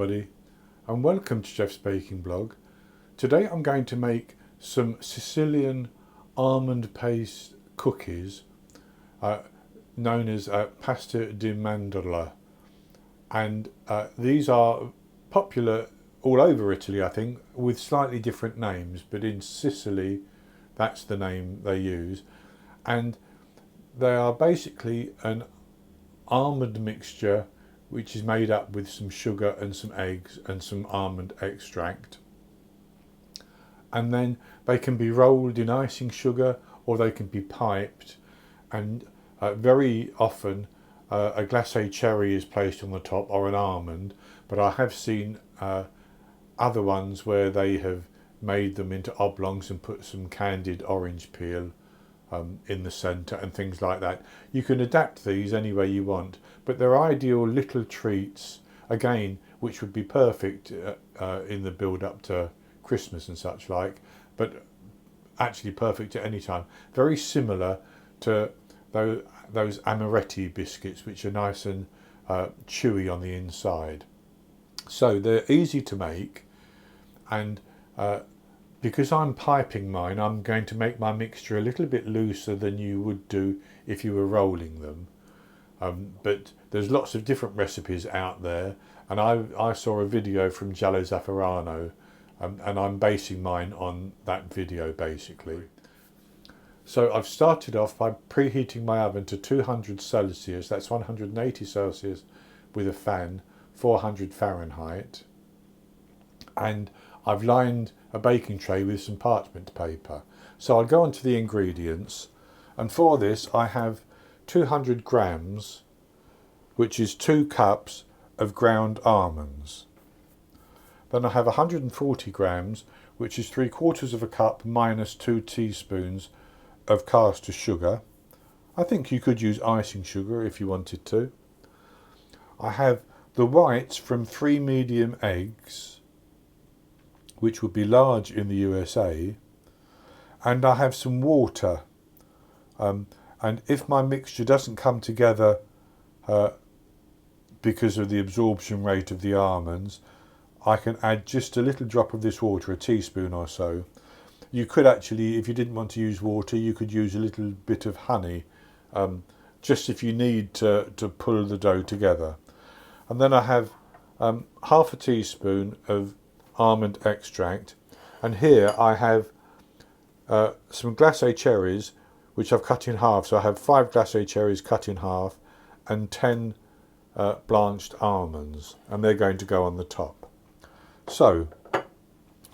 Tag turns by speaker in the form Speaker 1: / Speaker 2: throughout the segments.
Speaker 1: everybody, and welcome to Jeff's Baking Blog. Today I'm going to make some Sicilian almond paste cookies known as pasta di mandorla, and these are popular all over Italy, I think, with slightly different names, but in Sicily that's the name they use. And they are basically an almond mixture which is made up with some sugar and some eggs and some almond extract. And then they can be rolled in icing sugar or they can be piped, and very often a glacé cherry is placed on the top, or an almond, but I have seen other ones where they have made them into oblongs and put some candied orange peel in the centre and things like that. You can adapt these any way you want, but they're ideal little treats, again, which would be perfect in the build up to Christmas and such like, but actually perfect at any time. Very similar to those amaretti biscuits, which are nice and chewy on the inside. So they're easy to make, and because I'm piping mine, I'm going to make my mixture a little bit looser than you would do if you were rolling them. But there's lots of different recipes out there, and I saw a video from Giallo Zafferano, and I'm basing mine on that video basically. So I've started off by preheating my oven to 200 Celsius, that's 180 Celsius with a fan, 400 Fahrenheit, and I've lined a baking tray with some parchment paper. So I'll go on to the ingredients, and for this I have 200 grams, which is 2 cups of ground almonds. Then I have 140 grams, which is 3/4 of a cup minus 2 teaspoons of caster sugar. I think you could use icing sugar if you wanted to. I have the whites from 3 medium eggs, which would be large in the USA, and I have some water, and if my mixture doesn't come together because of the absorption rate of the almonds, I can add just a little drop of this water, a teaspoon or so. You could actually, if you didn't want to use water, you could use a little bit of honey, just if you need to pull the dough together. And then I have half a teaspoon of almond extract, and here I have some glacé cherries which I've cut in half. So I have 5 glacé cherries cut in half and 10 blanched almonds, and they're going to go on the top. So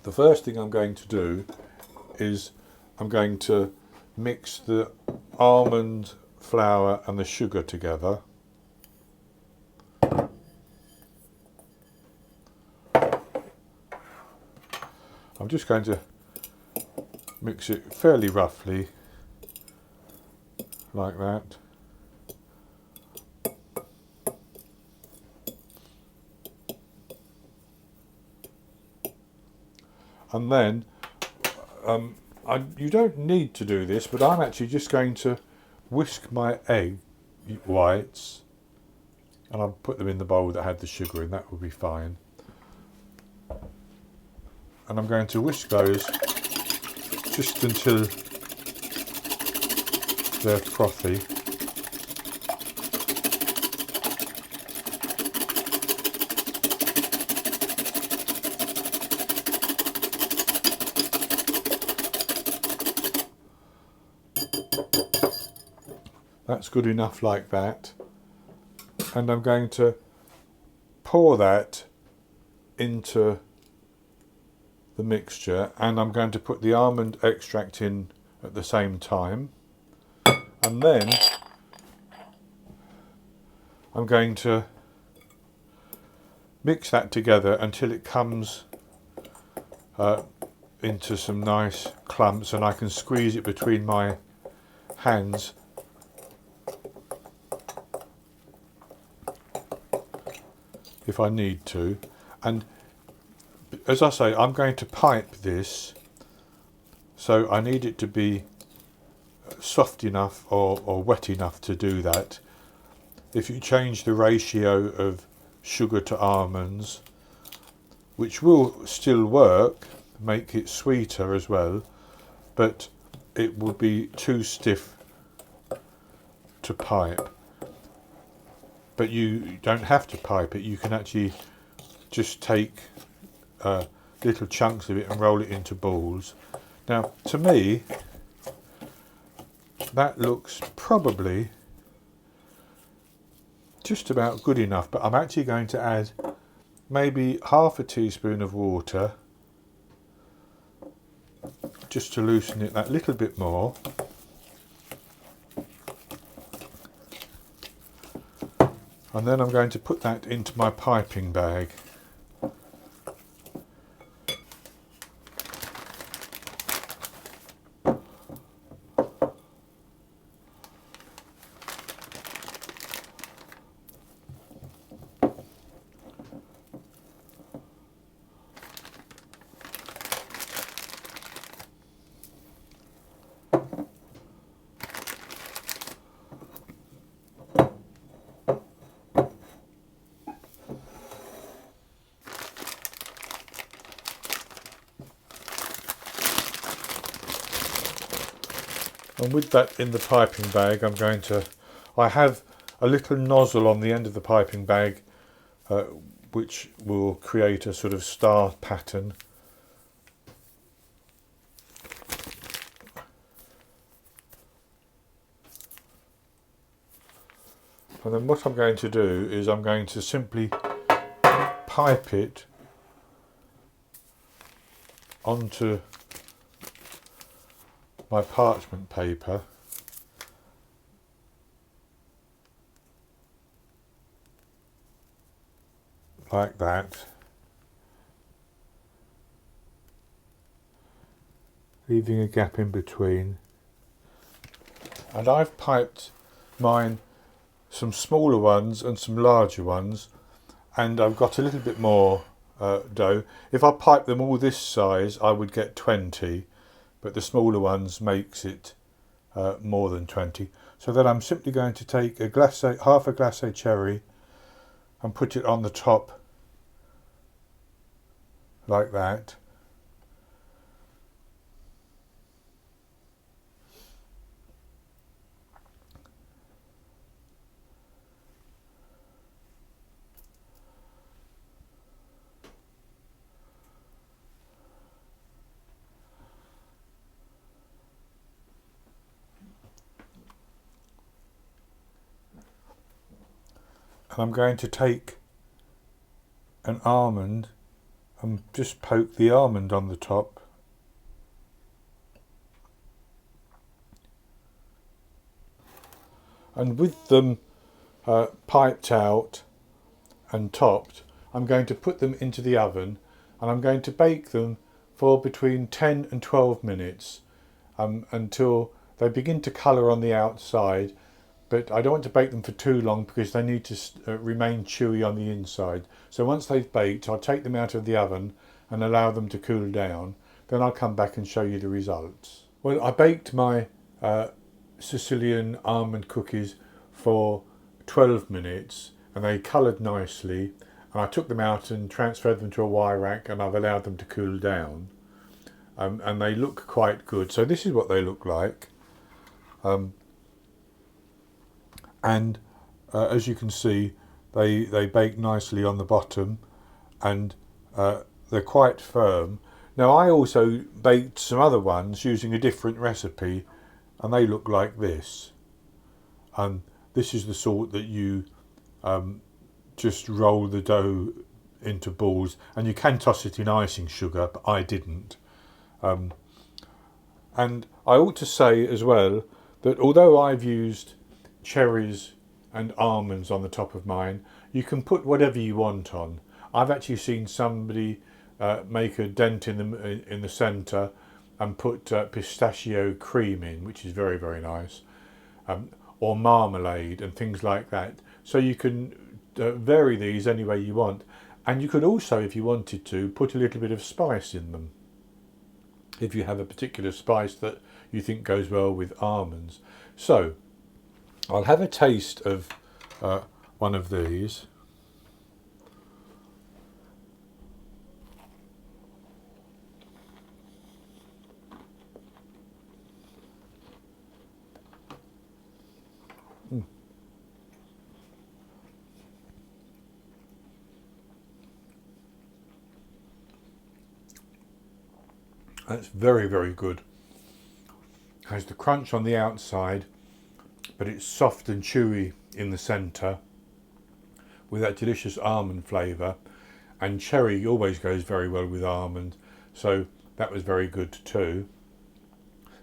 Speaker 1: the first thing I'm going to do is I'm going to mix the almond flour and the sugar together. I'm just going to mix it fairly roughly, like that. And then, you don't need to do this, but I'm actually just going to whisk my egg whites, and I'll put them in the bowl that had the sugar in, that will be fine. And I'm going to whisk those just until they're frothy. That's good enough like that. And I'm going to pour that into the mixture, and I'm going to put the almond extract in at the same time, and then I'm going to mix that together until it comes into some nice clumps, and I can squeeze it between my hands if I need to. And as I say, I'm going to pipe this, so I need it to be soft enough or wet enough to do that. If you change the ratio of sugar to almonds, which will still work, make it sweeter as well, but it will be too stiff to pipe. But you don't have to pipe it, you can actually just take little chunks of it and roll it into balls. Now, to me, that looks probably just about good enough, but I'm actually going to add maybe half a teaspoon of water just to loosen it that little bit more. And then I'm going to put that into my piping bag. And with that in the piping bag, I have a little nozzle on the end of the piping bag which will create a sort of star pattern. And then what I'm going to do is I'm going to simply pipe it onto my parchment paper, like that, leaving a gap in between. And I've piped mine, some smaller ones and some larger ones, and I've got a little bit more dough. If I pipe them all this size, I would get 20, but the smaller ones makes it more than 20. So then I'm simply going to take a glacé, half a glacé cherry, and put it on the top like that. And I'm going to take an almond and just poke the almond on the top. And with them piped out and topped, I'm going to put them into the oven, and I'm going to bake them for between 10 and 12 minutes until they begin to colour on the outside. But I don't want to bake them for too long because they need to remain chewy on the inside. So once they've baked, I'll take them out of the oven and allow them to cool down. Then I'll come back and show you the results. Well, I baked my Sicilian almond cookies for 12 minutes and they coloured nicely. And I took them out and transferred them to a wire rack, and I've allowed them to cool down. And they look quite good. So this is what they look like. And as you can see, they bake nicely on the bottom, and they're quite firm. Now, I also baked some other ones using a different recipe, and they look like this. And this is the sort that you just roll the dough into balls, and you can toss it in icing sugar, but I didn't. And I ought to say as well that although I've used cherries and almonds on the top of mine, you can put whatever you want on. I've actually seen somebody make a dent in the centre and put pistachio cream in, which is very, very nice, or marmalade and things like that. So you can vary these any way you want, and you could also, if you wanted to, put a little bit of spice in them if you have a particular spice that you think goes well with almonds. So I'll have a taste of one of these. That's very, very good. Has the crunch on the outside, but it's soft and chewy in the centre with that delicious almond flavour. And cherry always goes very well with almond, so that was very good too.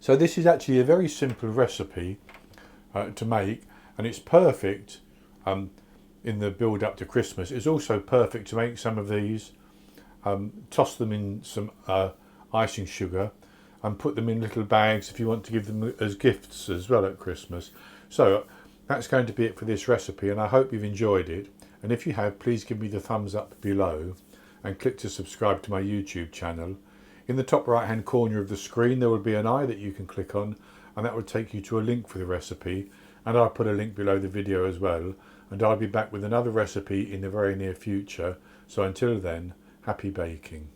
Speaker 1: So this is actually a very simple recipe to make, and it's perfect in the build up to Christmas. It's also perfect to make some of these, toss them in some icing sugar and put them in little bags if you want to give them as gifts as well at Christmas. So that's going to be it for this recipe, and I hope you've enjoyed it. And if you have, please give me the thumbs up below and click to subscribe to my YouTube channel. In the top right hand corner of the screen there will be an eye that you can click on, and that will take you to a link for the recipe, and I'll put a link below the video as well. And I'll be back with another recipe in the very near future. So until then, happy baking.